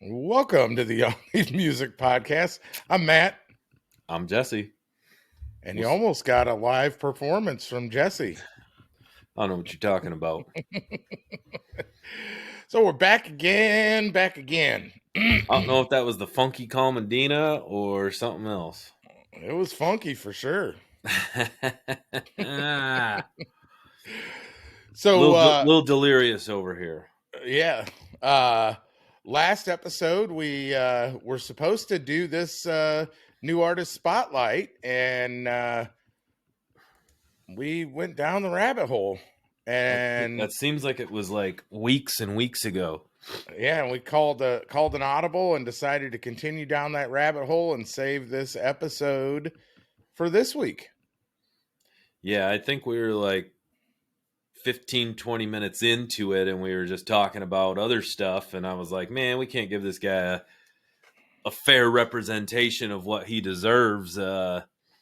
Welcome to the Young Leaf Music Podcast. I'm Matt, I'm Jesse. and you almost got a live performance from Jesse. I don't know what you're talking about. So we're back again. I don't know if that was the Funky Medina or something else. It was funky for sure. So, little delirious over here. yeah. Last episode, we were supposed to do this new artist spotlight, and we went down the rabbit hole. And that seems like it was like weeks and weeks ago. yeah, and we called an audible and decided to continue down that rabbit hole and save this episode for this week. Yeah, I think we were like 15, 20 minutes into it, and we were just talking about other stuff, and I was like, man, we can't give this guy a fair representation of what he deserves, bullshitting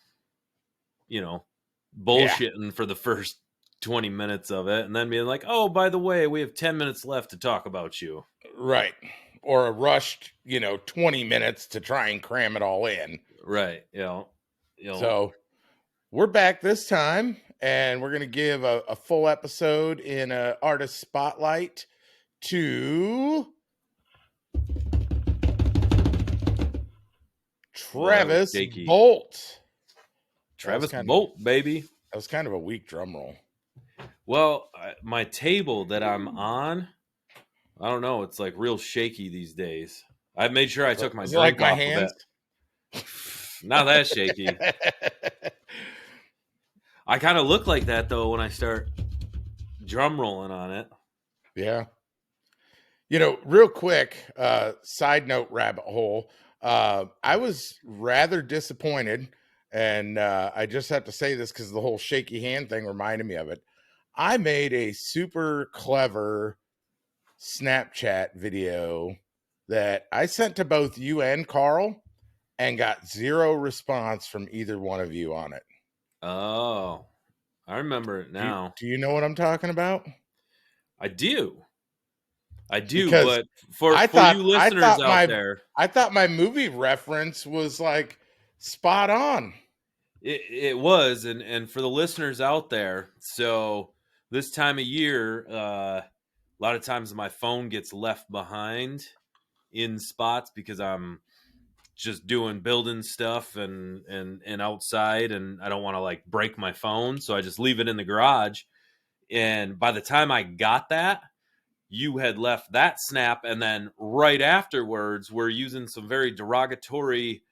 for the first 20 minutes of it, and then being like, oh, by the way, we have 10 minutes left to talk about you. Right. Or a rushed, 20 minutes to try and cram it all in. Right. So we're back this time, and we're going to give a full episode in an artist spotlight to Travis Bolt. Travis Bolt, baby. That was kind of a weak drum roll. Well, my table that I'm on, I don't know. It's like real shaky these days. I made sure I took my drink off of it. Not that shaky. I kind of look like that, though, when I start drum rolling on it. Yeah. Real quick, side note rabbit hole. I was rather disappointed, and I just have to say this because the whole shaky hand thing reminded me of it. I made a super clever Snapchat video that I sent to both you and Carl and got zero response from either one of you on it. Oh, I remember it now. Do you know what I'm talking about? I do. Because but for you listeners out there, I thought my movie reference was like spot on. It was, and for the listeners out there, so this time of year, a lot of times my phone gets left behind in spots because I'm just doing building stuff and outside, and I don't want to like break my phone, so I just leave it in the garage. And by the time I got that, you had left that snap, and then right afterwards, we're using some very derogatory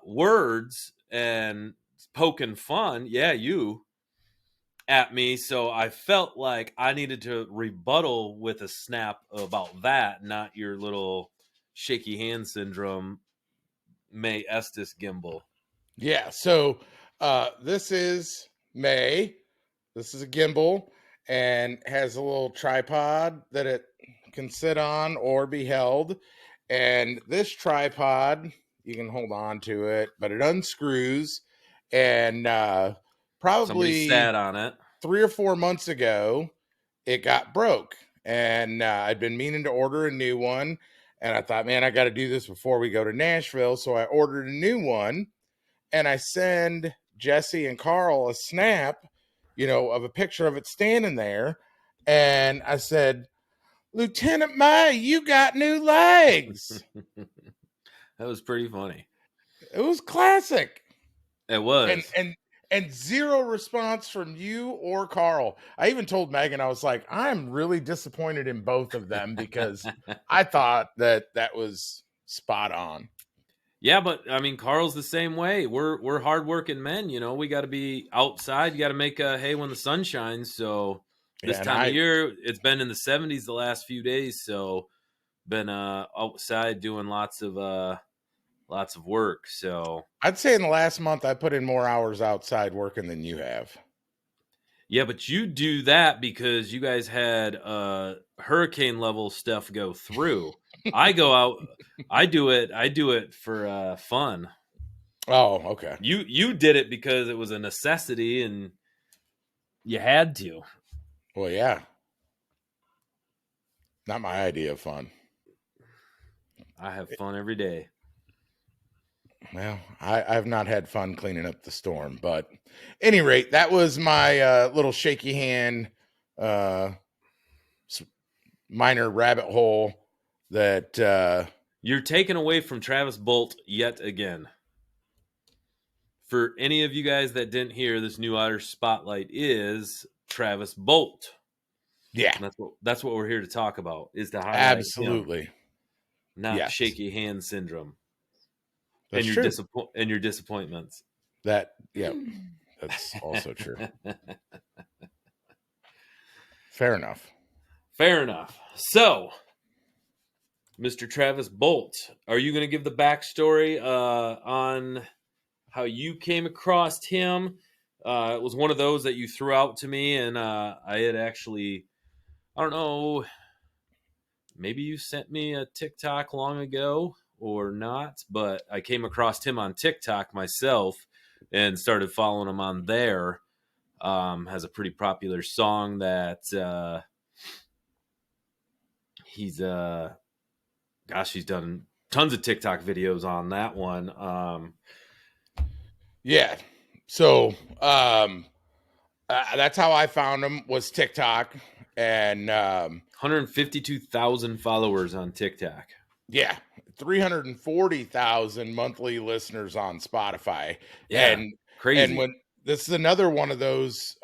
words and poking fun. Yeah, you at me. So I felt like I needed to rebuttal with a snap about that, not your little shaky hand syndrome May Estes gimbal. Yeah. So this is May. This is a gimbal and has a little tripod that it can sit on or be held. And this tripod, you can hold on to it, but it unscrews. And probably somebody sat on it 3 or 4 months ago, it got broke. And I'd been meaning to order a new one. And I thought, man, I got to do this before we go to Nashville. So I ordered a new one. And I send Jesse and Carl a snap, of a picture of it standing there. And I said, Lieutenant May, you got new legs. That was pretty funny. It was classic. It was. And zero response from you or Carl. I even told Megan, I was like, I'm really disappointed in both of them because I thought that was spot on. Yeah, but I mean, Carl's the same way. We're hardworking men, we got to be outside. You got to make hay when the sun shines. So this time of year, it's been in the 70s the last few days. So been outside doing lots of work. So I'd say in the last month, I put in more hours outside working than you have. Yeah, but you do that because you guys had hurricane level stuff go through. I go out. I do it for fun. Oh, okay. You did it because it was a necessity and you had to. Well, yeah. Not my idea of fun. I have fun every day. Well, I've not had fun cleaning up the storm, but any rate, that was my little shaky hand, uh, minor rabbit hole that You're taken away from Travis Bolt yet again. For any of you guys that didn't hear, this new outer spotlight is Travis Bolt. yeah, And that's what we're here to talk about, is to highlight him, absolutely. not Yes, shaky hand syndrome that's and true. your disappointments. That, yeah, that's also true. Fair enough. Fair enough. So, Mr. Travis Bolt, are you going to give the backstory on how you came across him? It was one of those that you threw out to me, and I had actually, I don't know, maybe you sent me a TikTok long ago or not, but I came across him on TikTok myself and started following him on there. Has a pretty popular song that he's he's done tons of TikTok videos on that one. Yeah. So that's how I found him, was TikTok, and 152,000 followers on TikTok. yeah, 340,000 monthly listeners on Spotify. Yeah, And crazy. when this is another one of those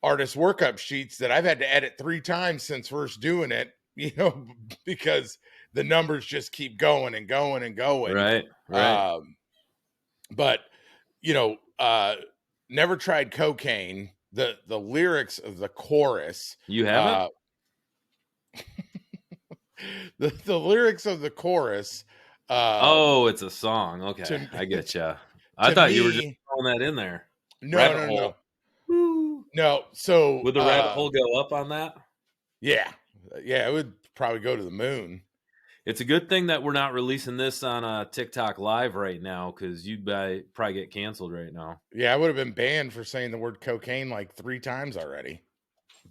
artist workup sheets that I've had to edit 3 times since first doing it, because the numbers just keep going and going and going. Right, right. Um, but you know, never tried cocaine. The lyrics of the chorus, You haven't? uh, the lyrics of the chorus, Oh, it's a song. Okay, to I get you. I to thought you were just me, throwing that in there. no, Rabbit no, no, hole. Woo. no. So, Would the rabbit hole go up on that? yeah, yeah, it would probably go to the moon. It's a good thing that we're not releasing this on TikTok live right now, because you'd probably get canceled right now. Yeah, I would have been banned for saying the word cocaine like 3 times already.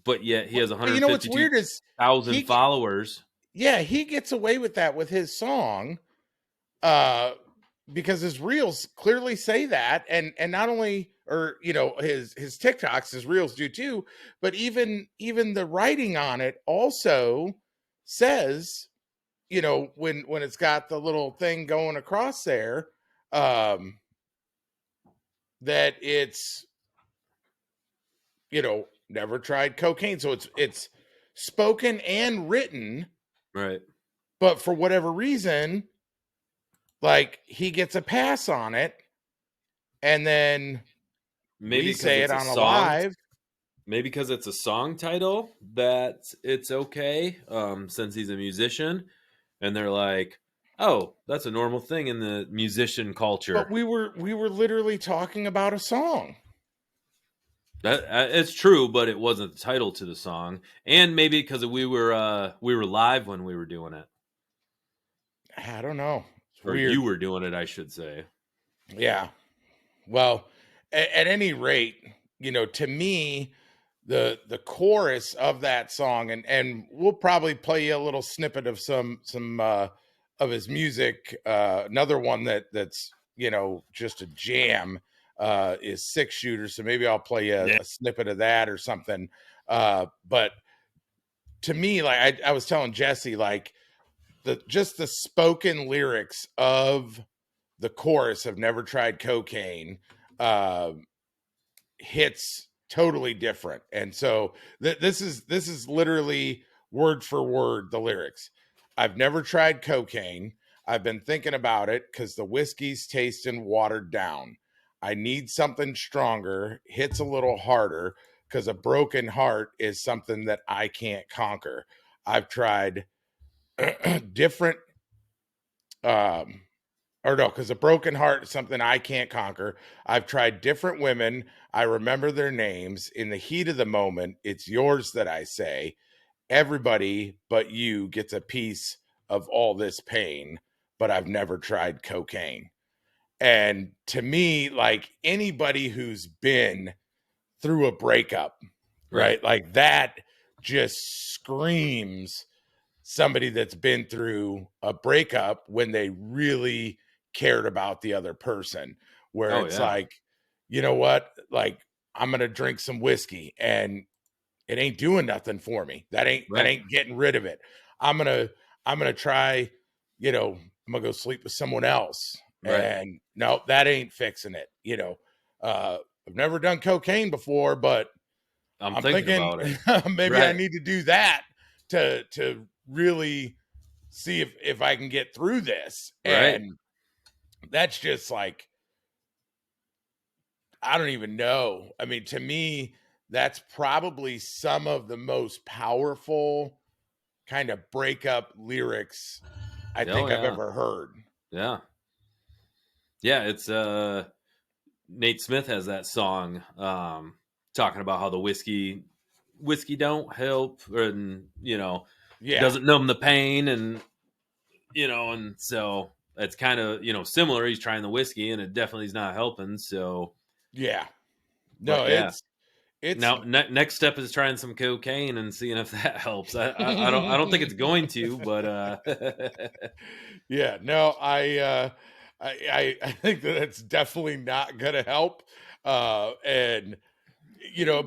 But yet he has But you know what's weird is 152,000 he, followers. yeah, he gets away with that with his song, uh, because his reels clearly say that, and not only, or his TikToks, his reels do too, but even the writing on it also says, when it's got the little thing going across there, um, that it's, never tried cocaine. So it's spoken and written, Right. but for whatever reason, like, he gets a pass on it, and then Maybe we because say it it's a on a song. live. Maybe because it's a song title that it's okay, since he's a musician, and they're like, "Oh, that's a normal thing in the musician But culture." we were literally talking about a song. That it's true, but it wasn't the title to the song, and maybe because we were live when we were doing it, I don't know. It's or you weird. were doing it, I should say. Yeah. Well, at any rate, to me, the chorus of that song, and we'll probably play you a little snippet of some of his music. Another one that's just a jam, is Six Shooter. So maybe I'll play you Yeah. a snippet of that or something. But to me, like I was telling Jesse, like, the spoken lyrics of the chorus of Never Tried Cocaine uh, hits totally different. And so this is literally word for word the lyrics. I've never tried cocaine. I've been thinking about it because the whiskey's tasting watered down. I need something stronger, hits a little harder, because a broken heart is something that I can't conquer. I've tried different, um or no, because a broken heart is something I can't conquer. I've tried different women. I remember their names. In the heat of the moment, it's yours that I say. Everybody but you gets a piece of all this pain, but I've never tried cocaine. And to me, like, anybody who's been through a breakup, Right. right? Like, that just screams somebody that's been through a breakup when they really cared about the other person, where Oh it's yeah. like, you know what, like I'm gonna drink some whiskey and it ain't doing nothing for me. That Right. ain't getting rid of it. I'm gonna I'm gonna try, I'm gonna go sleep with someone else. Right. And no, that ain't fixing it. I've never done cocaine before, but I'm I'm thinking thinking about it. maybe I Right. need to do that to really see if I can get through this. Right. And that's just like, I don't even know. I mean, to me, that's probably some of the most powerful kind of breakup lyrics I Oh think I've yeah. ever heard. Yeah. Yeah, it's Nate Smith has that song talking about how the whiskey don't help, and Yeah. doesn't numb the pain, and and so it's kind of similar. He's trying the whiskey and it definitely is not helping. So, Yeah. No, but yeah, it's now next step is trying some cocaine and seeing if that helps. I don't think it's going to, but yeah, no, I think that it's definitely not gonna help. And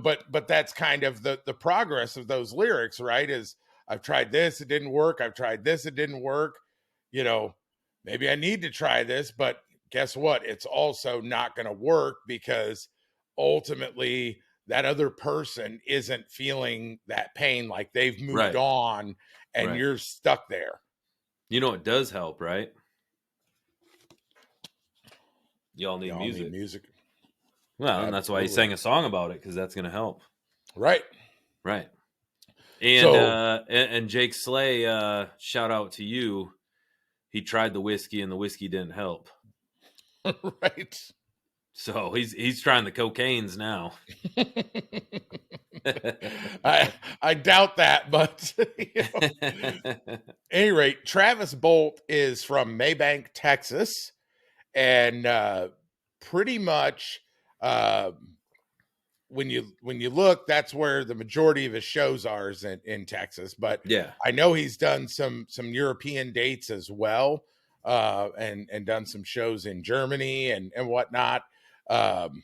but that's kind of the progress of those lyrics, right? Is I've tried this, it didn't work. I've tried this, it didn't work. You know, maybe I need to try this, but guess what? It's also not going to work because ultimately that other person isn't feeling that pain, like they've moved right, on and right. you're stuck there. It does help, right? Y'all need Y'all need music. music. Well, and that's why he Absolutely. sang a song about it, because that's going to help, Right. right? And So, Jake Slay, shout out to you. He tried the whiskey and the whiskey didn't help. right. So he's trying the cocaines now. I doubt that, but any rate, Travis Bolt is from Maybank, Texas, and pretty much uh, when you look, that's where the majority of his shows are is in Texas. But Yeah. I know he's done some European dates as well, and done some shows in Germany and whatnot. Um,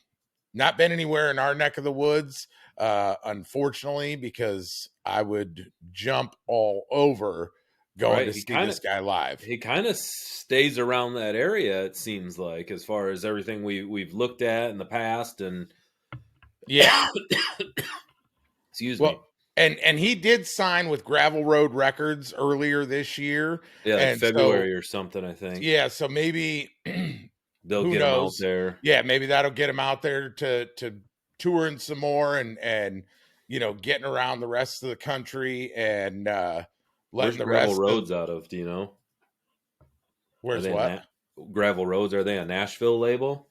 not been anywhere in our neck of the woods, unfortunately, because I would jump all over going Right. to He see kind of this guy live. he kind of stays around that area, it seems like, as far as everything we've looked at in the past. And Yeah. excuse Well, me. and he did sign with Gravel Road Records earlier this year, Yeah, like and so February or something, I think. yeah, so maybe They'll who get him out knows? there. Yeah, maybe that'll get him out there to touring some more and getting around the rest of the country and Where's letting the Gravel rest of Roads out of? Do you know? Are where's they what? Gravel Roads? Are they a Nashville label?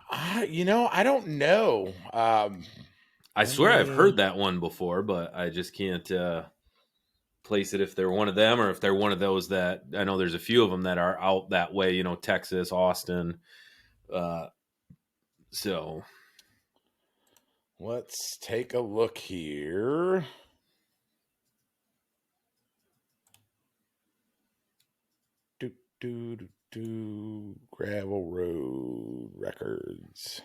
I don't know. I Let swear I've me heard that one before, but I just can't place it if they're one of them or if they're one of those that I know there's a few of them that are out that way, Texas, Austin. Uh, so let's take a look here. Do Gravel Road Records.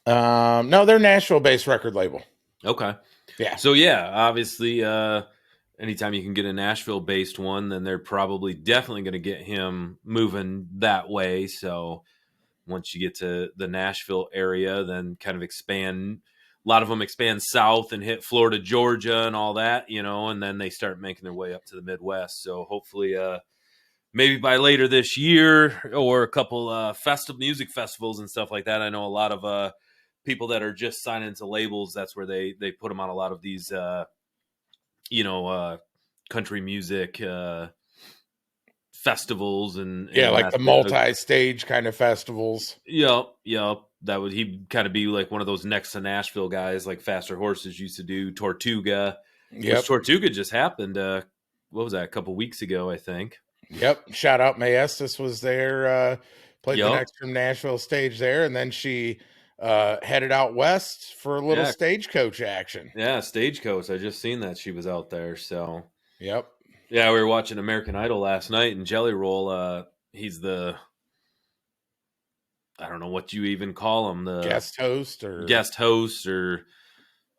No, they're Nashville based record label. okay. Yeah. So yeah, obviously, anytime you can get a Nashville based one, then they're probably definitely going to get him moving that way. So once you get to the Nashville area, then kind of expand. A lot of them expand south and hit Florida, Georgia, and all that, and then they start making their way up to the Midwest. So hopefully, maybe by later this year or a couple music festivals and stuff like that. I know a lot of people that are just signing into labels. That's where they put them on a lot of these, you know, uh, country music festivals, and Yeah, like that's the multi-stage kind of festivals. yep. That would He'd kind of be like one of those next to Nashville guys, like Faster Horses used to do, Tortuga, which Yep. Tortuga just happened. What was that? A couple weeks ago, I think. Yep. Shout out May Estes was there, played the Yep. next from Nashville stage there, and then she headed out west for a little Yeah, stagecoach action. yeah, Stagecoach. I just seen that she was out there. So Yep. yeah, we were watching American Idol last night, and Jelly Roll. He's the, I don't know what you even call him, the Guest host or guest host or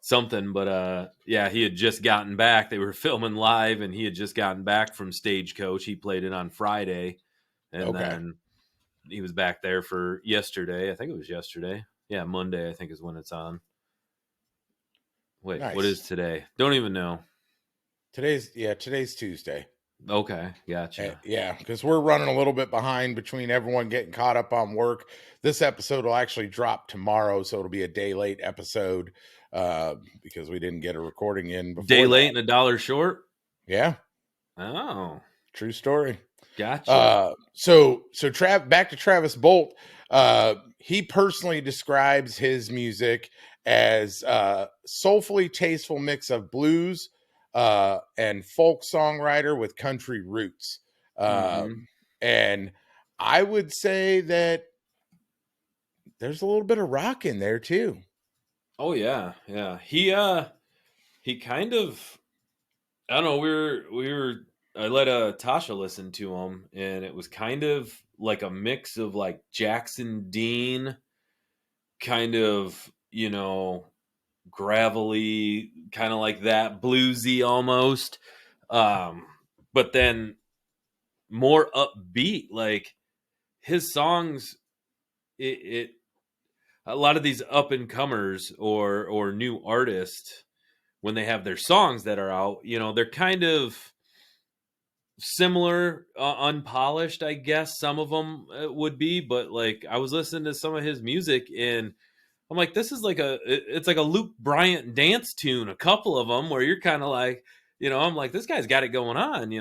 something, but yeah, he had just gotten back. They were filming live, and he had just gotten back from Stagecoach. He played it on Friday, and okay. then he was back there for yesterday. I think it was yesterday. Yeah, Monday, I think, is when it's on. Wait, what is Nice. today? Don't even know. Today's Tuesday. Okay, gotcha. Yeah, because we're running a little bit behind between everyone getting caught up on work. This episode will actually drop tomorrow, so it'll be a day late episode because we didn't get a recording in Day before late that. and a dollar short. Yeah, Oh, true story. gotcha. Back to Travis Bolt. He personally describes his music as soulfully tasteful mix of blues and folk songwriter with country roots. Mm-hmm. And I would say that there's a little bit of rock in there too. Oh yeah, yeah. He kind of, I don't know. We were. I let Tasha listen to him, and it was kind of like a mix of like Jackson Dean, kind of, gravelly, kind of like that, bluesy almost. Um, but then more upbeat. Like his songs, it a lot of these up and comers or new artists, when they have their songs that are out, they're kind of similar, unpolished, I guess some of them would be. But like I was listening to some of his music, and I'm like, this is like it's like a Luke Bryant dance tune, a couple of them where you're kind of like, I'm like, this guy's got it going on.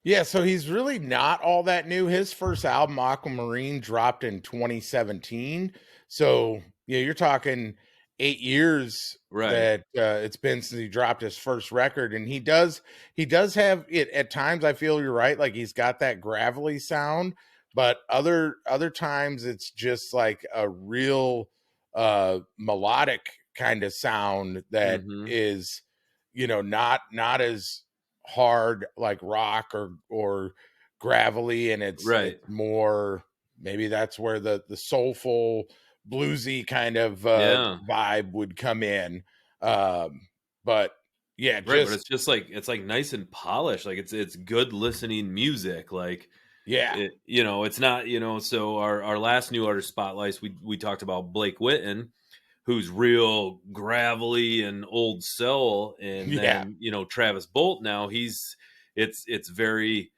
Yeah, so he's really not all that new. His first album, Aquamarine, dropped in 2017. So, yeah, you're talking 8 years Right. that it's been since he dropped his first record. And he does have it at times. I feel you're right. Like he's got that gravelly sound, but other times it's just like a real melodic kind of sound that Mm-hmm. is, not as hard like rock or gravelly, and it's Right. more, maybe that's where the soulful bluesy kind of Yeah. vibe would come in. But yeah, Right, but just it's just like, it's like nice and polished. Like it's good listening music. Like yeah, it's not, so our last new artist spotlights, we talked about Blake Witten, who's real gravelly and old soul, and yeah, then Travis Bolt, now it's very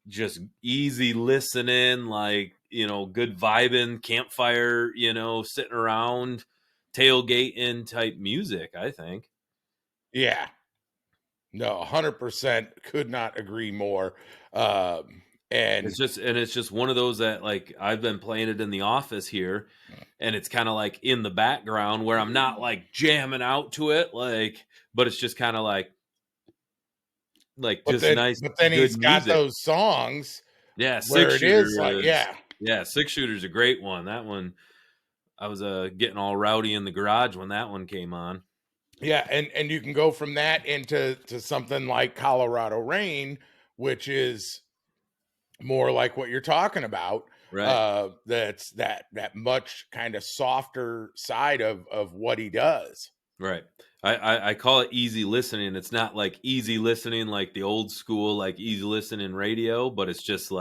just easy listening, like good vibing, campfire, sitting around, tailgating type music, I think. yeah. No, 100% could not agree more. It's And just one of those that, like, I've been playing it in the office here, and it's kind of like in the background where I'm not like jamming out to it, like, but it's just kind of like but just then nice, but then good he's got music. those songs Yeah, where six it is like, shooter is yeah, yeah, six shooter's a great one. That one, I was getting all rowdy in the garage when that one came on. yeah, and you can go from that into something like Colorado Rain, which is more like what you're talking about. Right. That's that much kind of softer side of what he does. Right. I call it easy listening. It's not like easy listening like the old school, like easy listening radio, but it's just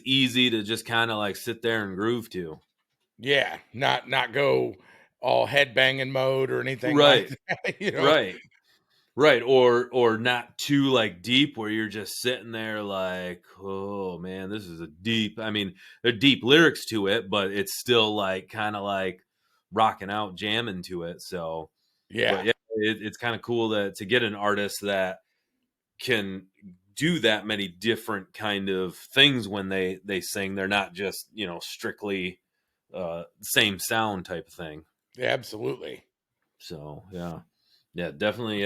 easy to just kind of like sit there and groove to. Yeah, not go all headbanging mode or anything like Right. that. You know. Right. Right. Or not too like deep where you're just sitting there like, oh man, this is a deep. I mean, there are deep lyrics to it, but it's still like kind of like rocking out, jamming to it. So, but Yeah, yeah, it's kind of cool to get an artist that can do that many different kind of things when they sing. They're not just strictly same sound type of thing. absolutely. So yeah, yeah, definitely,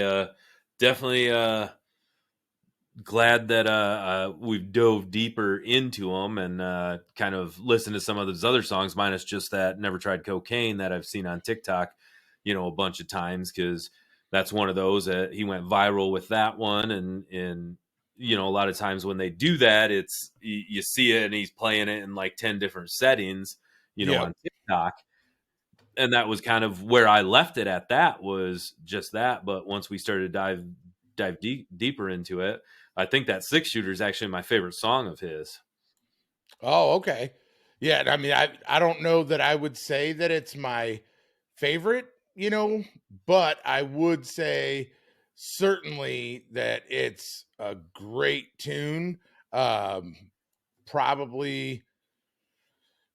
definitely glad that we've dove deeper into them and kind of listened to some of those other songs, minus just that "Never Tried Cocaine" that I've seen on TikTok, a bunch of times, because that's one of those that he went viral with that one, and a lot of times when they do that, it's you see it and he's playing it in like 10 different settings, Yep. on TikTok. And that was kind of where I left it at. That was just that. But once we started to dive deeper into it, I think that Six Shooter is actually my favorite song of his. Oh, okay. Yeah, I mean, I don't know that I would say that it's my favorite, but I would say certainly that it's a great tune. Um, Probably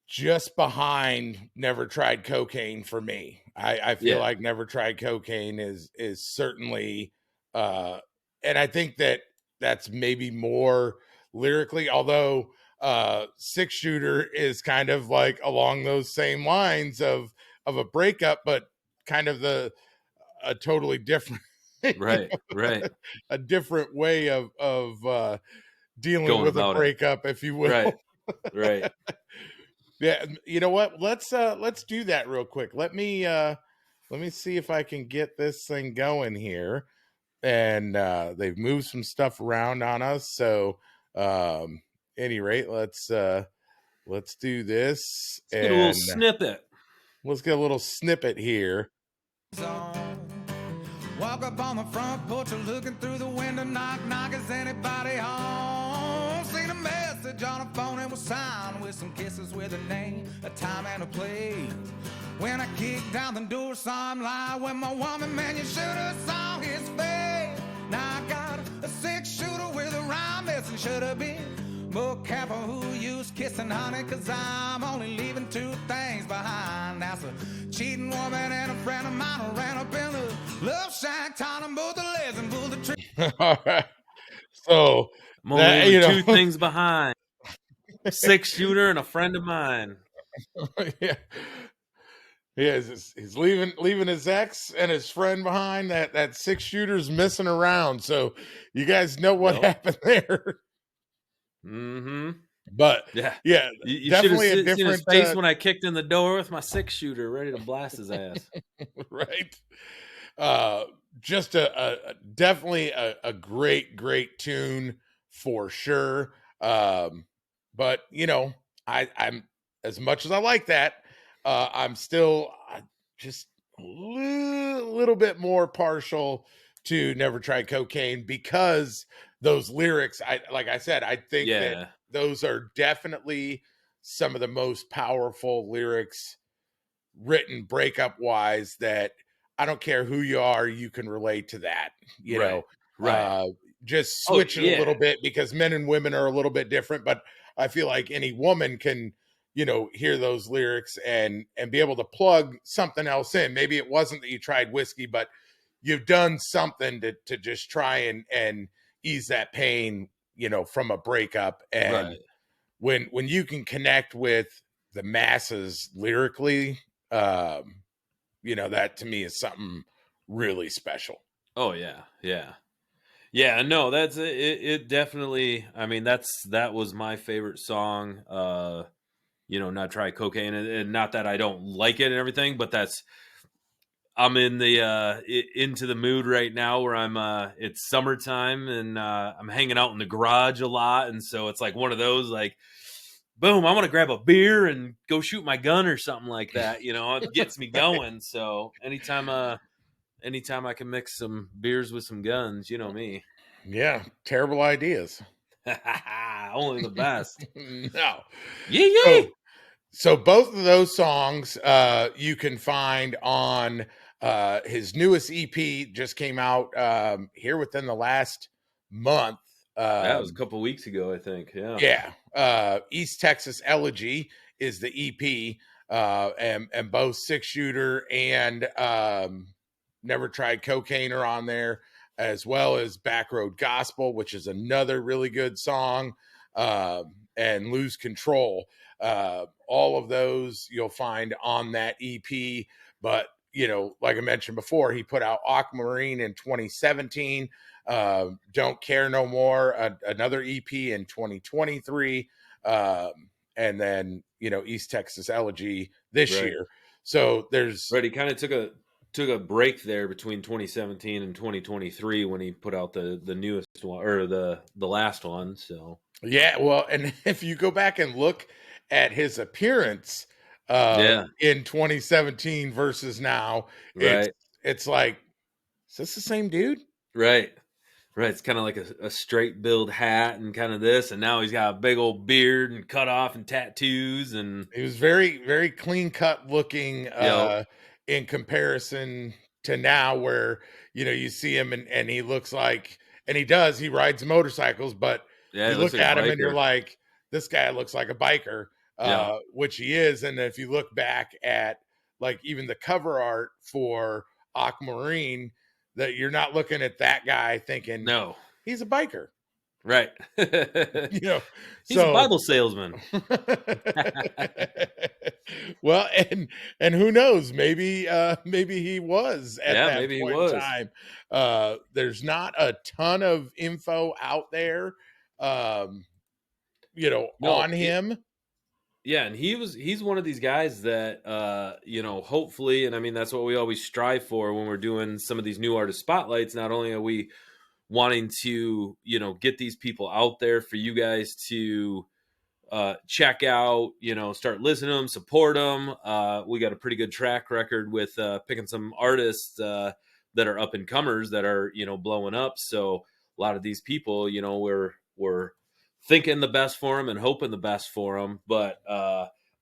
just behind Never Tried Cocaine for me. I feel Yeah, like Never Tried Cocaine is certainly uh and I think that that's maybe more lyrically, although Six Shooter is kind of like along those same lines of a breakup, but kind of the a totally different right, right. a different way of dealing Going with a about it. breakup, if you Right, will. right. Yeah, you know what? Let's do that real quick. Let me see if I can get this thing going here. And they've moved some stuff around on us. So any rate, let's do this Let's get a little and snippet. let's get a little snippet here. Walk up on the front porch, looking through the window, knock, knock, is anybody home? Seen a message on a phone, it was signed with some kisses with a name, a time and a place. When I kicked down the door, saw him lie with my woman, man, you should have saw his face. Now I got a six-shooter with a rhyme missing, should have been more careful who you's kissing, honey, cause I'm only leaving two things behind. That's a cheating woman and a friend of mine who ran up in a love shack, tying them both the legs and pulled the trigger. All right. So I'm only that, leaving two things behind: Six Shooter and a friend of mine. yeah. He's leaving his ex and his friend behind. That six shooter's missing around. So you guys know what Yep. happened there. Mm-hmm. But Yeah. yeah, You should have definitely a seen his different face when I kicked in the door with my Six Shooter, ready to blast his ass. right. Uh, just definitely a great tune for sure. But I'm as much as I like that, I'm still just little bit more partial to Never Tried Cocaine because those lyrics, I like I said, I think that Yeah. those are definitely some of the most powerful lyrics written breakup wise that I don't care who you are, you can relate to that, Right. Right. uh, just Oh switch it a yeah. little bit because men and women are a little bit different, but I feel like any woman can, hear those lyrics and be able to plug something else in. Maybe it wasn't that you tried whiskey, but you've done something to just try and ease that pain, from a breakup. And Right. when you can connect with the masses lyrically, um, that to me is something really special. Oh yeah. Yeah. Yeah, no, that's it, it definitely, I mean, that was my favorite song. Not Try Cocaine, and not that I don't like it and everything, but that's I'm in the into the mood right now where I'm it's summertime and I'm hanging out in the garage a lot, and so it's like one of those like boom, I want to grab a beer and go shoot my gun or something like that, it gets me going. So anytime I can mix some beers with some guns, you know me. Yeah, terrible ideas. Only the best. No. Yee yee. So so both of those songs you can find on his newest EP just came out here within the last month. That was a Um couple weeks ago, I think. Yeah. Yeah, East Texas Elegy is the EP, and both Six Shooter and Never Tried Cocaine are on there, as well as Back Road Gospel, which is another really good song, and Lose Control. All of those you'll find on that EP. But like I mentioned before, he put out Aquamarine in 2017. Don't Care No More, another EP in 2023, and then East Texas Elegy this Right. year. So there's Right. He kind of took a break there between 2017 and 2023 when he put out the newest one, or the last one. So yeah, well, and if you go back and look at his appearance yeah. in 2017 versus now, it's Right. it's like, is this the same dude? Right. Right. It's kind of like a straight build hat and kind of this, and now he's got a big old beard and cut off and tattoos and He was very, very clean cut looking yep. in comparison to now, where you see him and he looks like, and he rides motorcycles, but Yeah, he you looks look like a at him and you're biker. like, this guy looks like a biker, Yeah. which he is. And if you look back at like even the cover art for Aquamarine, that you're not looking at that guy thinking No. he's a biker, Right. you know. He's a So Bible salesman. well, and who knows, maybe he was at Yeah, that maybe he point in was. time. There's not a ton of info out there um No, on him. yeah, and he's one of these guys that hopefully, and I mean that's what we always strive for when we're doing some of these new artist spotlights. Not only are we wanting to, get these people out there for you guys to check out, start listening to them, support them. We got a pretty good track record with picking some artists that are up and comers that are, blowing up. So a lot of these people, we're thinking the best for them and hoping the best for them. But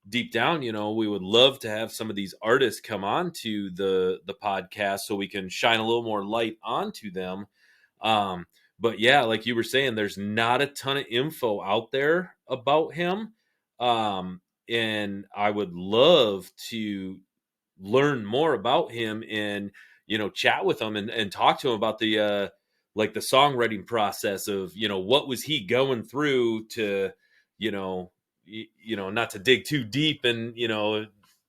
deep down, we would love to have some of these artists come on to the podcast so we can shine a little more light onto them. Um, but yeah, like you were saying, there's not a ton of info out there about him. And I would love to learn more about him and, chat with him and talk to him about the, like the songwriting process of, what was he going through to, not to dig too deep and,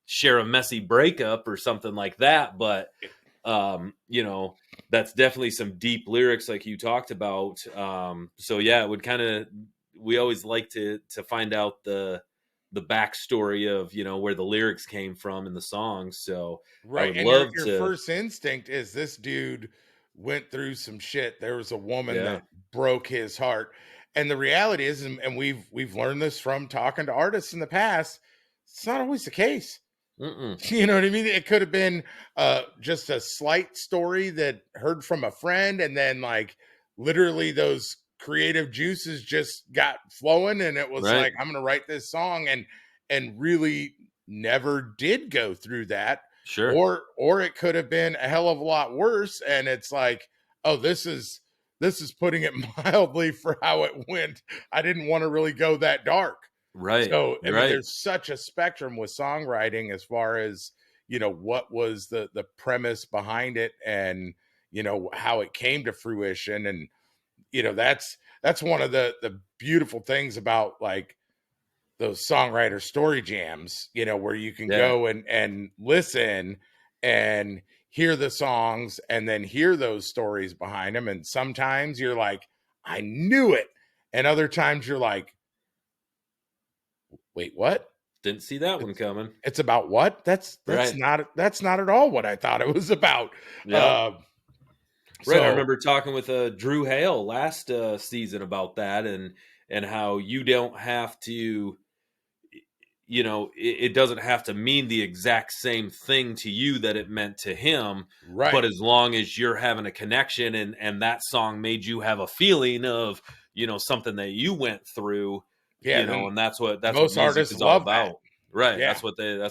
share a messy breakup or something like that. But, that's definitely some deep lyrics like you talked about. So yeah, it would we always like to find out the backstory of, where the lyrics came from in the song. So I Right. would And your love your to, first instinct is this dude went through some shit. There was a woman yeah, that broke his heart. And the reality is, and we've learned this from talking to artists in the past, it's not always the case. mm-mm, You know what I mean? It could have been just a slight story that heard from a friend, and then like literally those creative juices just got flowing, and it was right, like, I'm gonna write this song, and really never did go through that. sure, Or it could have been a hell of a lot worse, and it's like, oh, this is putting it mildly for how it went. I didn't want to really go that dark. right, So, I mean, right, there's such a spectrum with songwriting as far as, what was the premise behind it, and, how it came to fruition. And, that's one of the beautiful things about like those songwriter story jams, where you can yeah, go and listen and hear the songs and then hear those stories behind them. And sometimes you're like, I knew it. And other times you're like, wait, what? didn't see that one It's coming. it's about what? Right, That's not at all what I thought it was about. yeah. Uh, Right, I so remember talking with Drew Hale last season about that, and how you don't have to, it doesn't have to mean the exact same thing to you that it meant to him, but right, as long as you're having a connection and that song made you have a feeling of, something that you went through, yeah. Then and that's what most music artists is all love that. about. Right, Yeah, that's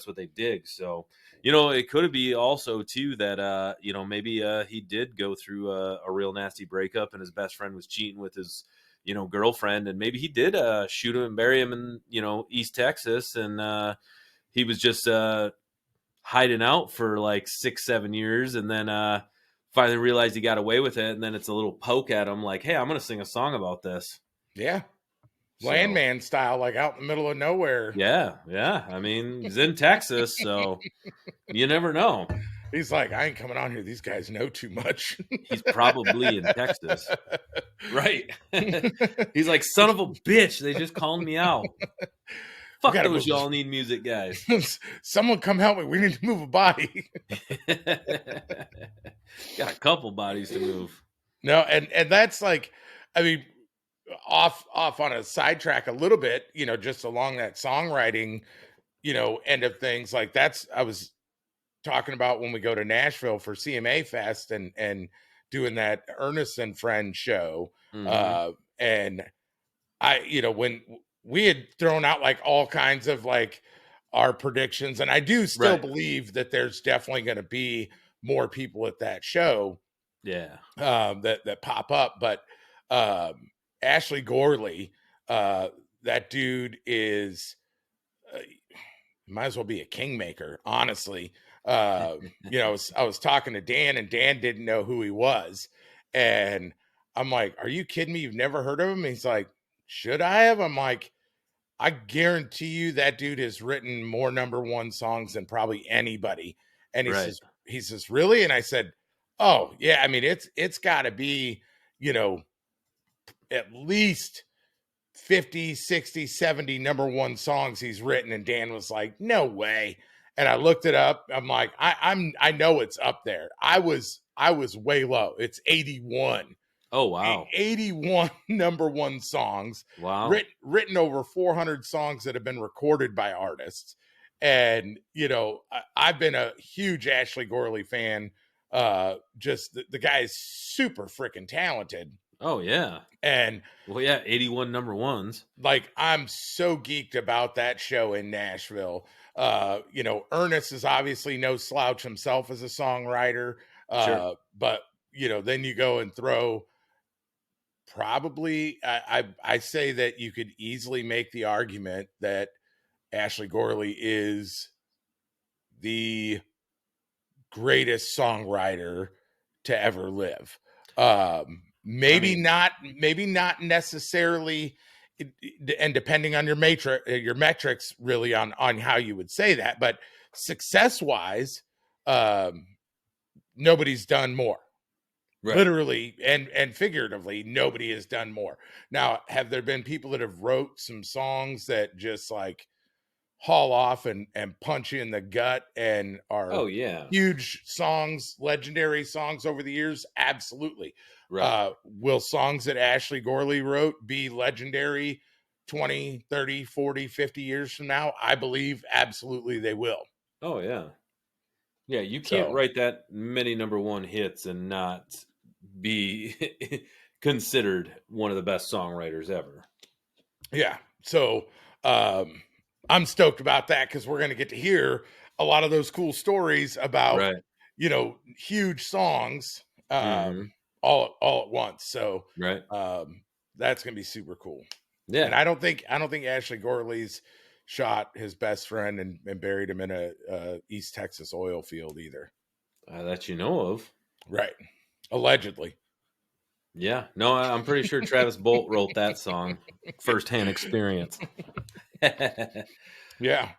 what they dig. So, it could be also too that maybe he did go through a real nasty breakup and his best friend was cheating with his girlfriend, and maybe he did shoot him and bury him in East Texas, and he was just hiding out for like 6-7 years, and then finally realized he got away with it, and then it's a little poke at him like, hey, I'm gonna sing a song about this. yeah. So Landman style, like out in the middle of nowhere. yeah, I mean, he's in Texas, so you never know. He's like, I ain't coming on here. These guys know too much. He's probably in Texas. Right. He's like, son of a bitch. They just called me out. We Fuck gotta those move y'all need music guys. this. Someone come help me. We need to move a body. Got a couple bodies to move. No, and that's like, I mean, off on a sidetrack a little bit, just along that songwriting, end of things. Like I was talking about when we go to Nashville for CMA Fest and doing that Ernest and Friend show. Mm-hmm. And when we had thrown out like all kinds of like our predictions, and I do still Right. believe that there's definitely going to be more people at that show Yeah. that pop up. But Ashley Gorley, that dude is might as well be a kingmaker, honestly. I was talking to Dan, and Dan didn't know who he was, and I'm like, "Are you kidding me? You've never heard of him?" He's like, "Should I have?" I'm like, "I guarantee you that dude has written more number one songs than probably anybody." And Right. he says, "Really?" And I said, "Oh yeah, I mean it's got to be, at least 50, 60, 70 number one songs he's written." And Dan was like, "No way." And I looked it up. I'm like, I know it's up there. I was way low. It's 81. Oh, wow. 81 number one songs, Wow. written over 400 songs that have been recorded by artists. And I've been a huge Ashley Gorley fan. Just the guy is super freaking talented. Oh, yeah. And Well, yeah, 81 number ones. like, I'm so geeked about that show in Nashville. Ernest is obviously no slouch himself as a songwriter. Sure. But then you go and throw probably, I say that you could easily make the argument that Ashley Gorley is the greatest songwriter to ever live. Maybe not necessarily, and depending on your metrics really on how you would say that, but success wise, nobody's done more. Right. Literally and figuratively, nobody has done more. Now, have there been people that have wrote some songs that just like haul off and punch you in the gut and are Oh, yeah. huge songs, legendary songs over the years? Absolutely. Right. Will songs that Ashley Gorley wrote be legendary 20, 30, 40, 50 years from now? I believe absolutely they will. Oh, yeah. Yeah, you can't So, write that many number one hits and not be considered one of the best songwriters ever. yeah. So, I'm stoked about that because we're going to get to hear a lot of those cool stories about, Right. huge songs Mm-hmm. all at once. So, Right. that's going to be super cool. Yeah. And I don't think Ashley Gorley's shot his best friend and buried him in a East Texas oil field either. That you know of. Right. Allegedly. Yeah. No, I'm pretty sure Travis Bolt wrote that song. Firsthand experience. Yeah.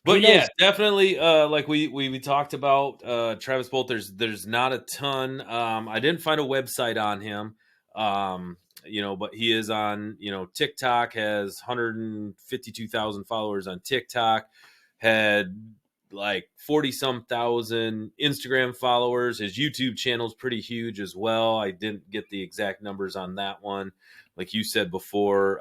But yeah, definitely. Like we talked about Travis Bolt. There's not a ton. I didn't find a website on him. But he is on TikTok. Has 152,000 followers on TikTok. Had like 40 some thousand Instagram followers. His YouTube channel is pretty huge as well. I didn't get the exact numbers on that one. Like you said before,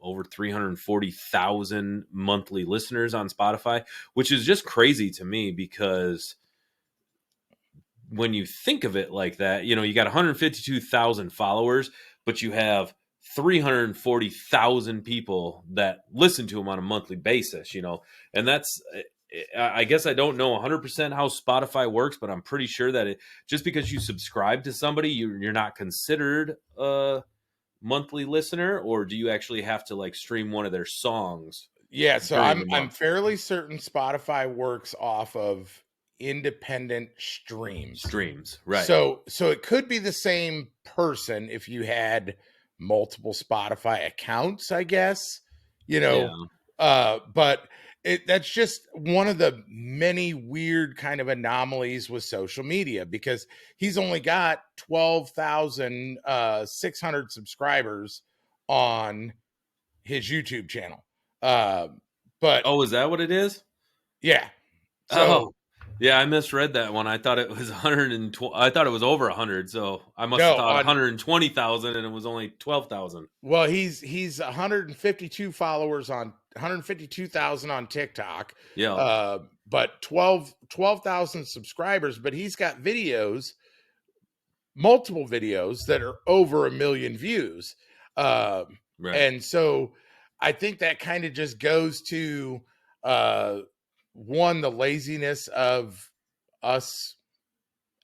over 340,000 monthly listeners on Spotify, which is just crazy to me because when you think of it like that, you got 152,000 followers, but you have 340,000 people that listen to him on a monthly basis, and that's, I guess I don't know 100% how Spotify works, but I'm pretty sure that just because you subscribe to somebody, you're not considered a monthly listener, or do you actually have to like stream one of their songs? Yeah, so during the I'm month? fairly certain Spotify works off of independent streams. Right. So it could be the same person if you had multiple Spotify accounts, I guess. Yeah. But that's just one of the many weird kind of anomalies with social media, because he's only got 12,600 subscribers on his YouTube channel. Uh, but Oh, is that what it is? yeah, so Oh, yeah, I misread that one. I thought it was 120. I thought it was over 100. So I must have no, thought on 120,000 and it was only 12,000. well, he's 152 followers on 152,000 on TikTok, Yeah. but 12,000 subscribers. But he's got videos, multiple videos that are over 1 million views. Um, Right. and so I think that kind of just goes to uh, one, the laziness of us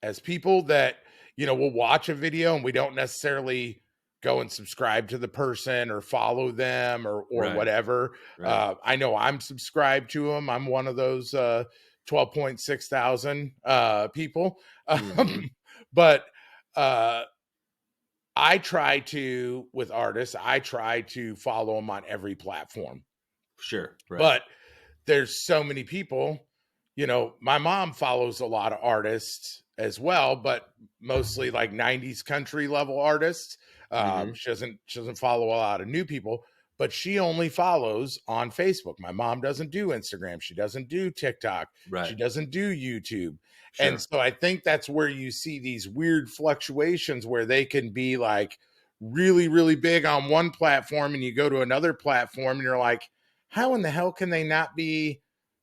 as people, that we'll watch a video and we don't necessarily go and subscribe to the person or follow them or Right. whatever. Right. I know I'm subscribed to them. I'm one of those 12.6 thousand people. Mm-hmm. But I try to, with artists, I try to follow them on every platform. Sure. Right. But there's so many people, my mom follows a lot of artists as well, but mostly like 90s country level artists. Mm-hmm. She doesn't follow a lot of new people, but she only follows on Facebook. My mom doesn't do Instagram. She doesn't do TikTok. She Right. doesn't do YouTube. And Sure. so I think that's where you see these weird fluctuations where they can be like really, really big on one platform, and you go to another platform and you're like, how in the hell can they not be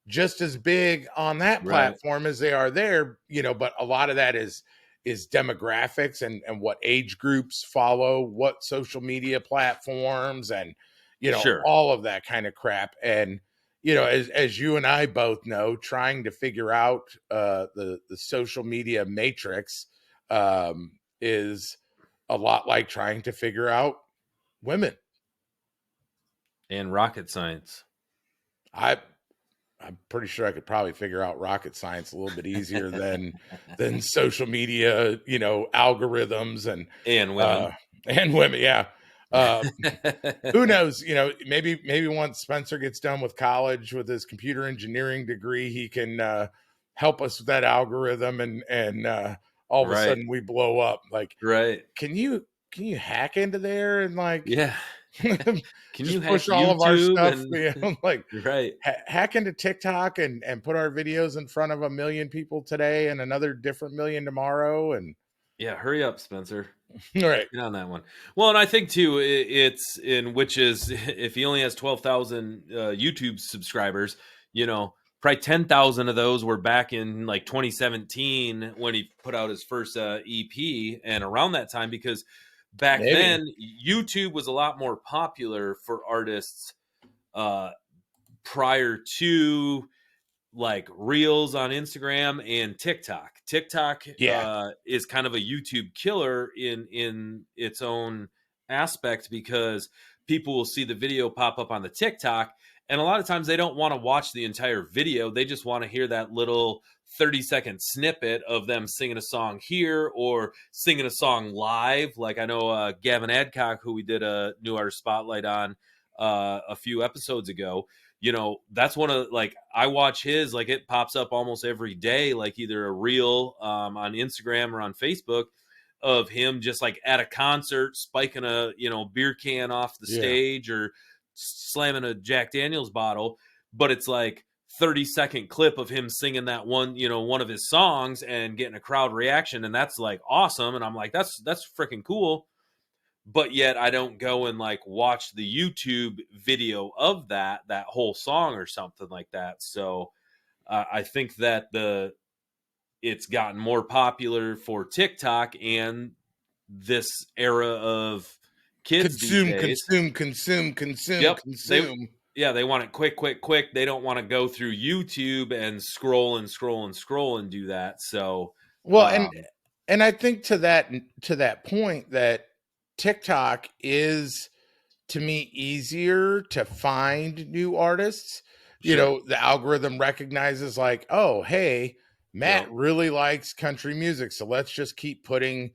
just as big on that Right. platform as they are there? But a lot of that is demographics and what age groups follow what social media platforms, and Sure. all of that kind of crap. And as you and I both know, trying to figure out the social media matrix is a lot like trying to figure out women. And rocket science. I I'm pretty sure I could probably figure out rocket science a little bit easier than social media, algorithms And uh women. and women. Yeah. Uh who knows? Maybe once Spencer gets done with college with his computer engineering degree, he can help us with that algorithm, and all of a Right. sudden we blow up. Like, Right. can you hack into there and like Yeah. Can you just hack push all of our YouTube stuff, and like right? hack into TikTok and put our videos in front of 1 million people today and another different million tomorrow, and Yeah, hurry up, Spencer. all right. Get on that one. Well, and I think too, it's in which is if he only has 12,000 YouTube subscribers, probably 10,000 of those were back in like 2017 when he put out his first EP, and around that time, because back Maybe. then YouTube was a lot more popular for artists uh, prior to like reels on Instagram and TikTok. TikTok Yeah. is kind of a YouTube killer in its own aspect, because people will see the video pop up on the TikTok, and a lot of times they don't want to watch the entire video. They just want to hear that little 30-second snippet of them singing a song here or singing a song live. Like I know Gavin Adcock, who we did a new artist spotlight on a few episodes ago, that's one of, like, I watch his, like, it pops up almost every day, like either a reel on Instagram or on Facebook of him just like at a concert spiking a beer can off the Yeah. stage or slamming a Jack Daniels bottle, but it's like 30-second clip of him singing that one of his songs and getting a crowd reaction, and that's like awesome, and I'm like, that's freaking cool. But yet I don't go and like watch the YouTube video of that whole song or something like that. So I think that it's gotten more popular for TikTok and this era of kids these Consume, days. consume, consume, consume, Yep, consume. they want it quick, quick, quick. They don't want to go through YouTube and scroll and scroll and scroll and do that. So Well, um, and I think to that point, that TikTok is, to me, easier to find new artists. sure, The algorithm recognizes like, oh, hey, Matt yep, really likes country music, so let's just keep putting,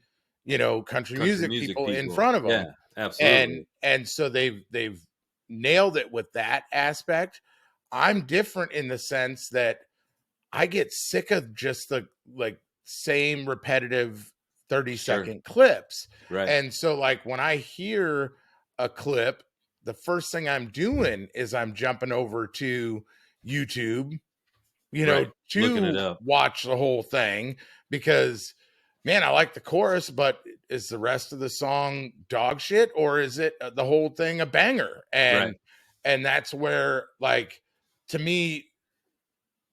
country country music music people in people. front of them. Yeah, absolutely. And so they've nailed it with that aspect. I'm different in the sense that I get sick of just the like same repetitive 30-second clips. Right. And so like when I hear a clip, the first thing I'm doing is I'm jumping over to YouTube, Right. Looking it to up. watch the whole thing because man, I like the chorus, but is the rest of the song dog shit or is it the whole thing a banger? Right. And that's where like to me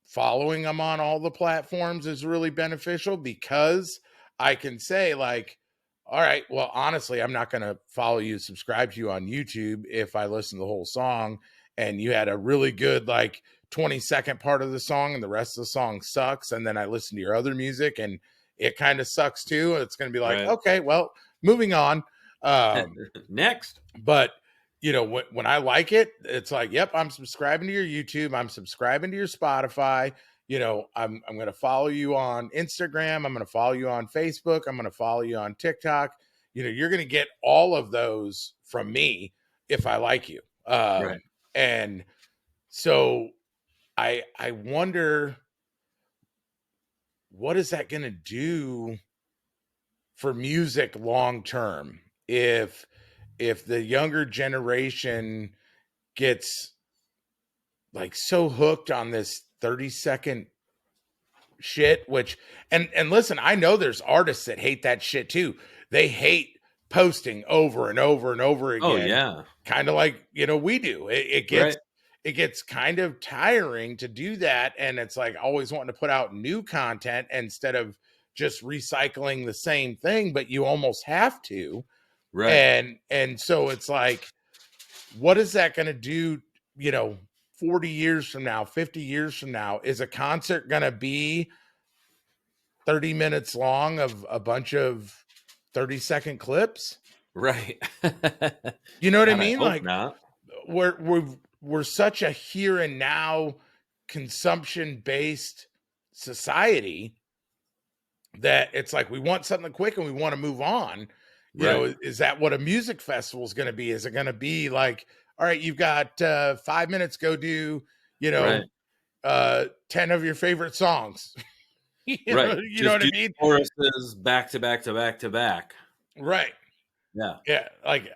following them on all the platforms is really beneficial because I can say like, all right, well, honestly, I'm not going to follow you, subscribe to you on YouTube if I listen to the whole song and you had a really good like 20-second part of the song and the rest of the song sucks. And then I listen to your other music and it kind of sucks too. It's going to be like, Right. okay, well, moving on. Next. But when I like it, it's like, yep, I'm subscribing to your YouTube, I'm subscribing to your Spotify. I'm going to follow you on Instagram, I'm going to follow you on Facebook, I'm going to follow you on TikTok. You're going to get all of those from me if I like you. Right. And so I wonder what is that going to do for music long term if the younger generation gets like so hooked on this 30-second shit, which and listen, I know there's artists that hate that shit too. They hate posting over and over and over Oh again, yeah. kind of like we do. Right. It gets kind of tiring to do that, and it's like always wanting to put out new content instead of just recycling the same thing, but you almost have to. Right. And so it's like, what is that going to do, 40 years from now, 50 years from now? Is a concert going to be 30 minutes long of a bunch of 30-second clips? Right. You know what I God, I mean? hope Like not. we're such a here and now consumption based society that it's like we want something quick and we want to move on. Right. Is that what a music festival is going to be? Is it going to be like, all right, you've got 5 minutes, go do, Right. 10 of your favorite songs. Right. You know Just what I do mean? choruses back to back to back to back. Right. Yeah. Yeah. Like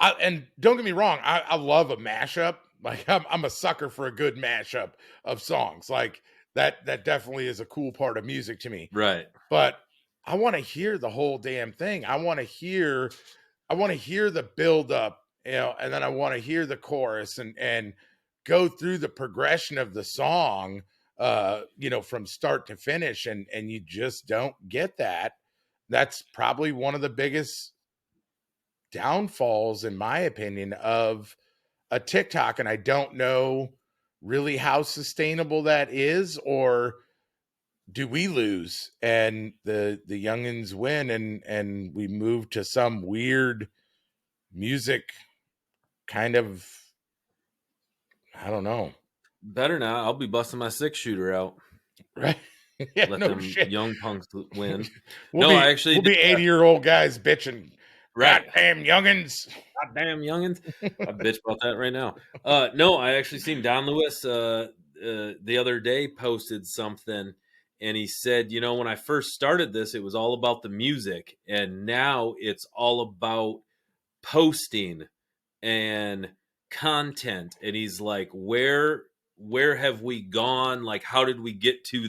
and don't get me wrong, I love a mashup. Like I'm a sucker for a good mashup of songs. Like that definitely is a cool part of music to me. Right. But I want to hear the whole damn thing. I want to hear the build up, and then I want to hear the chorus and go through the progression of the song, from start to finish. And you just don't get that. That's probably one of the biggest downfalls, in my opinion, of a TikTok. And I don't know really how sustainable that is, or do we lose and the youngins win and we move to some weird music kind of, I don't know. Better not. I'll be busting my 6-shooter out. Right. Yeah, Let no them shit. young punks win. We'll No, be I actually we'll be did that. 80-year-old guys bitching. Right. Goddamn youngins. Goddamn youngins. I bitch about that right now. No, I actually seen Don Lewis the other day posted something, and he said, when I first started this, it was all about the music, and now it's all about posting and content. And he's like, where have we gone? Like, how did we get to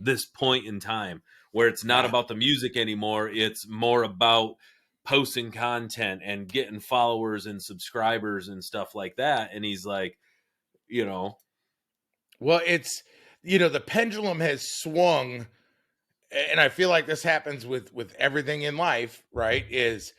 this point in time where it's not Yeah. about the music anymore? It's more about posting content and getting followers and subscribers and stuff like that. And he's like, Well, it's the pendulum has swung, and I feel like this happens with everything in life, right? Is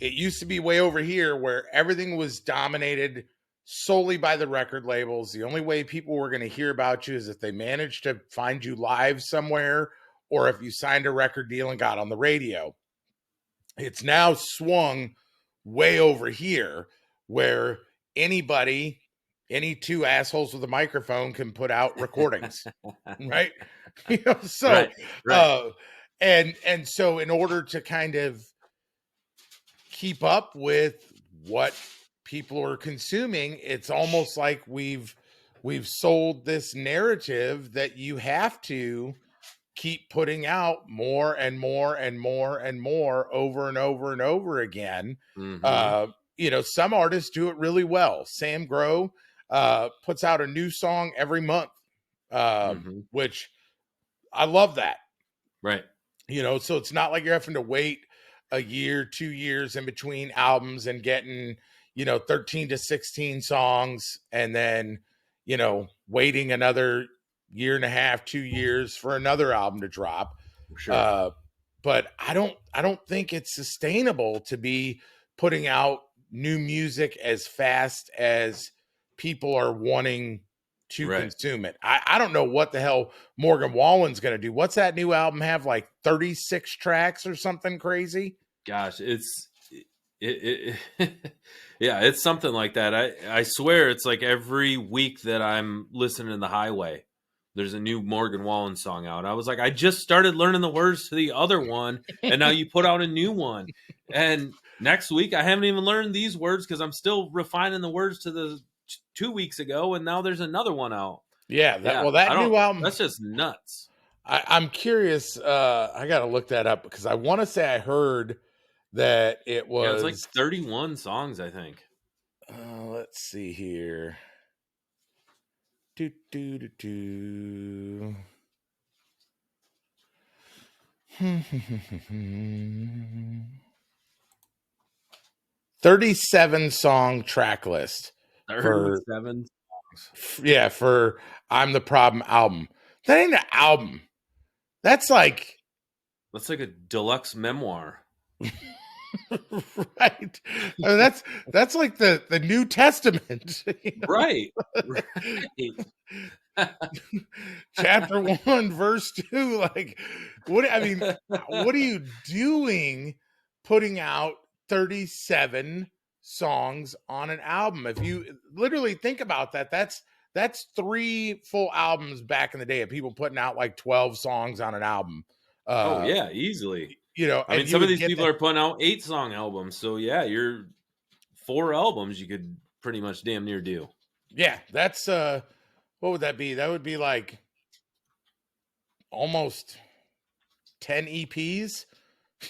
it used to be way over here where everything was dominated solely by the record labels. The only way people were going to hear about you is if they managed to find you live somewhere or if you signed a record deal and got on the radio. It's now swung way over here where anybody, any two assholes with a microphone can put out recordings, right? So right. and so in order to kind of keep up with what people are consuming, it's almost like we've we've sold this narrative that you have to keep putting out more and more and more and more over and over and over again. Mm-hmm. Some artists do it really well. Sam Grow puts out a new song every month, Mm-hmm. which I love that. Right. So it's not like you're having to wait a year, 2 years in between albums and getting, 13 to 16 songs and then, waiting another year and a half, 2 years for another album to drop. Sure. But I don't think it's sustainable to be putting out new music as fast as people are wanting to Right. consume it. I don't know what the hell Morgan Wallen's going to do. What's that new album have, like 36 tracks or something crazy? Gosh, yeah, it's something like that. I swear it's like every week that I'm listening to the highway, there's a new Morgan Wallen song out. I was like, I just started learning the words to the other one, and now you put out a new one. And next week, I haven't even learned these words because I'm still refining the words to the 2 weeks ago, and now there's another one out. Yeah, Yeah, that new album. That's just nuts. I'm curious. I got to look that up because I want to say I heard that it was. Yeah, it's like 31 songs, I think. Let's see here. Do do do do. 37 song track list. 37 songs. For I'm the Problem album. That ain't an album. That's like a deluxe memoir. right. I mean, that's like the New Testament. Right. Chapter 1, verse 2. Like, what are you doing putting out 37 songs on an album? If you literally think about that, that's 3 full albums back in the day of people putting out like 12 songs on an album. Oh yeah, easily. I mean, some of these people are putting out 8-song albums, so yeah, you're 4 albums you could pretty much damn near do. Yeah, that's what would that be? That would be like almost 10 EPs.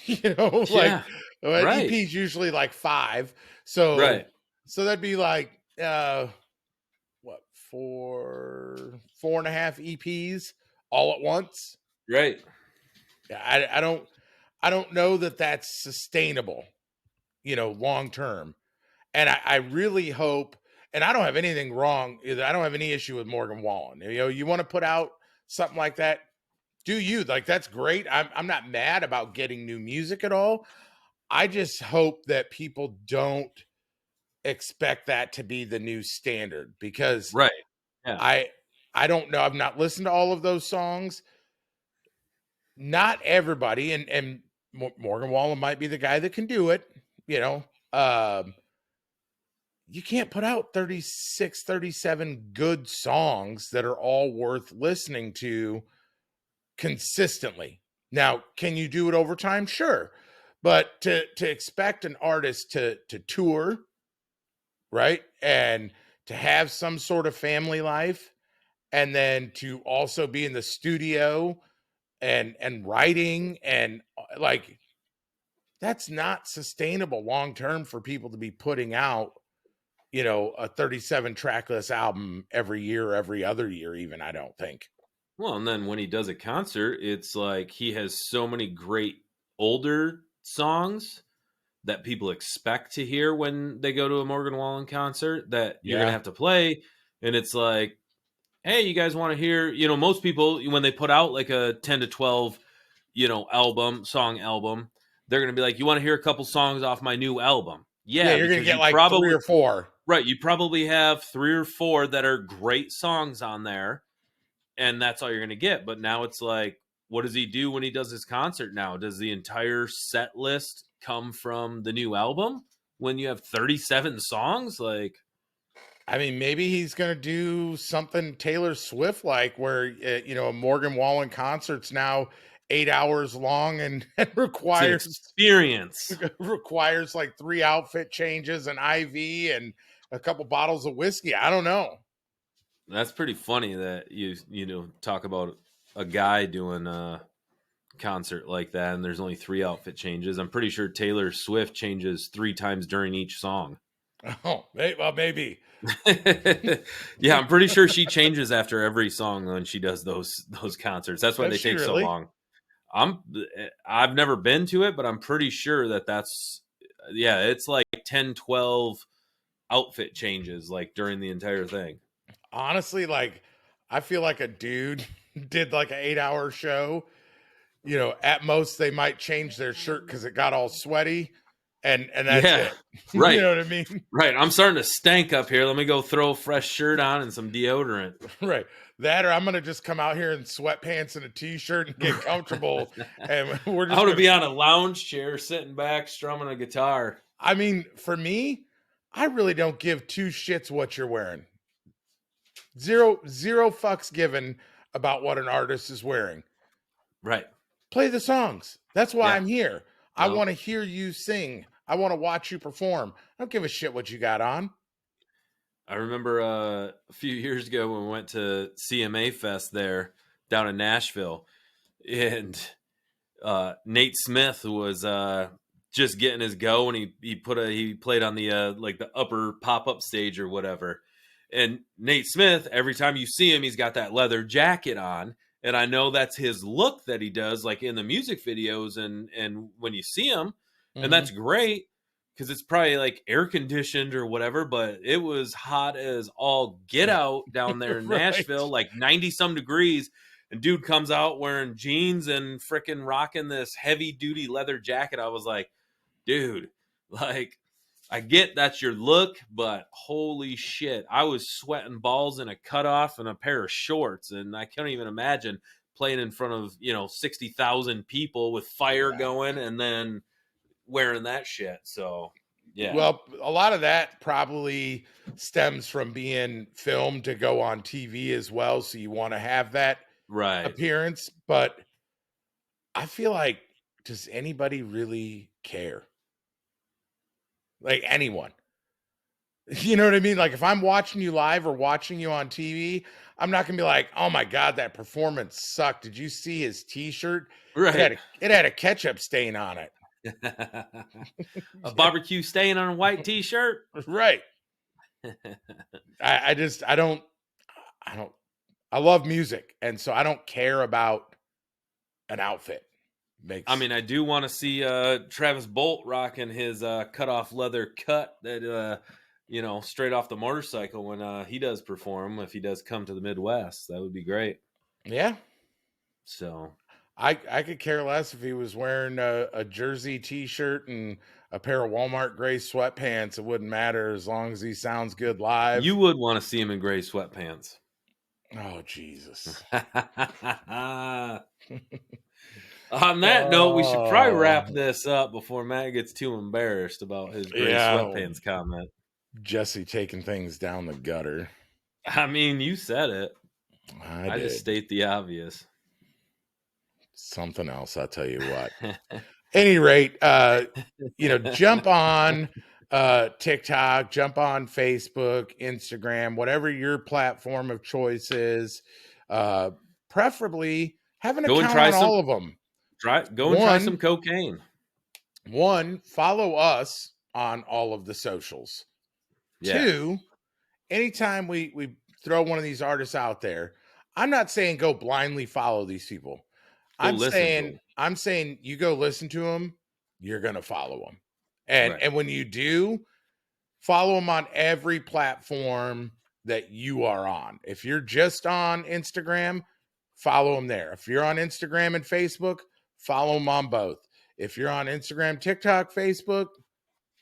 Yeah, right. EPs usually like 5. So Right. So that'd be like what, 4.5 EPs all at once. Right. Yeah, I don't know that that's sustainable, long term. And I really hope, and I don't have anything wrong. I don't have any issue with Morgan Wallen. You want to put out something like that, do you? Like, that's great. I'm not mad about getting new music at all. I just hope that people don't expect that to be the new standard because Right. Yeah. I don't know. I've not listened to all of those songs. Not everybody, and Morgan Wallen might be the guy that can do it. You can't put out 36, 37 good songs that are all worth listening to consistently. Now, can you do it over time? Sure. But to expect an artist to tour, right? And to have some sort of family life, and then to also be in the studio and writing, and like, that's not sustainable long term for people to be putting out a 37 tracklist album every year or every other year, even. I don't think. Well, and then when he does a concert, it's like he has so many great older songs that people expect to hear when they go to a Morgan Wallen concert that you're going to have to play. And it's like, hey, you guys want to hear, most people, when they put out like a 10 to 12, song album, they're going to be like, you want to hear a couple songs off my new album? Yeah, you're going to get like probably 3 or 4. Right. You probably have 3 or 4 that are great songs on there, and that's all you're going to get. But now it's like, what does he do when he does his concert now? Does the entire set list come from the new album when you have 37 songs? Like, I mean, maybe he's going to do something Taylor Swift like, where a Morgan Wallen concert's now 8 hours long and requires experience. Requires like 3 outfit changes, an IV, and a couple bottles of whiskey. I don't know. That's pretty funny that you know talk about a guy doing a concert like that, and there's only 3 outfit changes. I'm pretty sure Taylor Swift changes 3 times during each song. Oh, well, maybe. Yeah, I'm pretty sure she changes after every song when she does those concerts. That's why Does they she take so really? long. I've never been to it, but I'm pretty sure that's yeah, it's like 10, 12 outfit changes like during the entire thing. Honestly, like, I feel like a dude did like an 8-hour show. You know, at most they might change their shirt because it got all sweaty, and that's Yeah. it. You Right. know what I mean? Right. I'm starting to stank up here. Let me go throw a fresh shirt on and some deodorant. Right. That, or I'm gonna just come out here in sweatpants and a t-shirt and get comfortable, and we're I just want to gonna. be on a lounge chair sitting back strumming a guitar. I mean, for me, I really don't give two shits what you're wearing. Zero fucks given about what an artist is wearing. Right. Play the songs. That's why Yeah. I'm here. I No. want to hear you sing. I want to watch you perform. I don't give a shit what you got on. I remember a few years ago when we went to CMA Fest there down in Nashville, and Nate Smith was just getting his go, and he played on the like the upper pop up stage or whatever. And Nate Smith, every time you see him, he's got that leather jacket on, and I know that's his look that he does, like in the music videos and when you see him, and Mm-hmm. that's great because it's probably like air conditioned or whatever. But it was hot as all get out down there in Right. Nashville, like 90 some degrees, and dude comes out wearing jeans and freaking rocking this heavy duty leather jacket. I was like, dude, like, I get that's your look, but holy shit, I was sweating balls in a cutoff and a pair of shorts, and I can't even imagine playing in front of 60,000 people with fire Yeah. going, and then wearing that shit. So yeah, Well, a lot of that probably stems from being filmed to go on TV as well. So you want to have that right, appearance. But I feel like, does anybody really care? Like, anyone? You know what I mean? Like, if I'm watching you live or watching you on TV, I'm not gonna be like, "Oh my god, that performance sucked. Did you see his T-shirt? right. It had a ketchup stain on it." A barbecue stain on a white t-shirt. Right. I just I don't I love music, and so I don't care about an outfit. I Makes mean, I do want to see Travis Bolt rocking his cut off leather cut that straight off the motorcycle when he does perform. If he does come to the Midwest, that would be great. yeah. So I could care less if he was wearing a jersey T-shirt and a pair of Walmart gray sweatpants. It wouldn't matter as long as he sounds good you live. would want to see him in gray sweatpants. Oh Jesus. On that note, we should probably wrap Oh this up before Matt gets too embarrassed about his gray yeah, sweatpants comment. Jesse taking things down the gutter. I mean, you said it. I I just did state the obvious. something else. I'll tell you what. Any rate, jump on TikTok, jump on Facebook, Instagram, whatever your platform of choice is. Uh, Preferably have an Go and account try on some all of them. go and try One, some cocaine. follow us on all of the socials. Yeah. Two, anytime we throw one of these artists out there, I'm not saying go blindly follow these people. Go I'm listen to saying them. I'm saying you go listen to them, you're going to follow them. And Right. and when you do, follow them on every platform that you are on. If you're just on Instagram, follow them there. If you're on Instagram and Facebook, follow them on both. If you're on Instagram, TikTok, Facebook,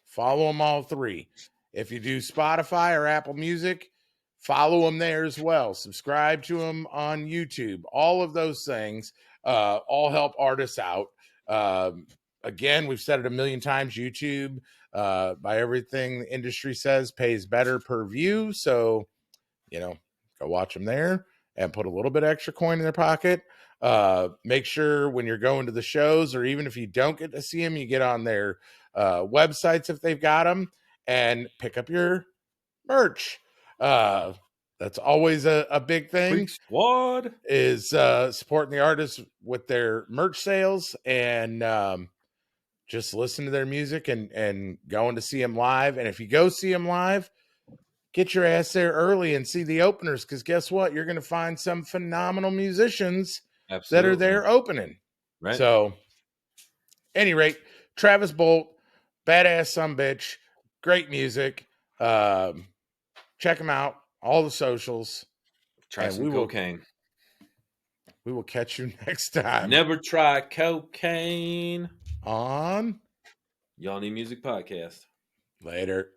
follow them all three. If you do Spotify or Apple Music, follow them there as well. Subscribe to them on YouTube. All of those things all help artists out. Again, we've said it a million times. YouTube, by everything the industry says, pays better per view. So, go watch them there and put a little bit extra coin in their pocket. Make sure when you're going to the shows, or even if you don't get to see them, you get on their websites if they've got them and pick up your merch. That's always a big thing. Freak Squad Is supporting the artists with their merch sales and just listen to their music and going to see them live. And if you go see them live, get your ass there early and see the openers, because guess what? You're going to find some phenomenal musicians that are there opening. Right. So, any rate, Travis Bolt, badass sumbitch, great music. Check him out, all the socials. Try and some cocaine. We will catch you next time. Never try cocaine On Y'all Need Music Podcast. Later.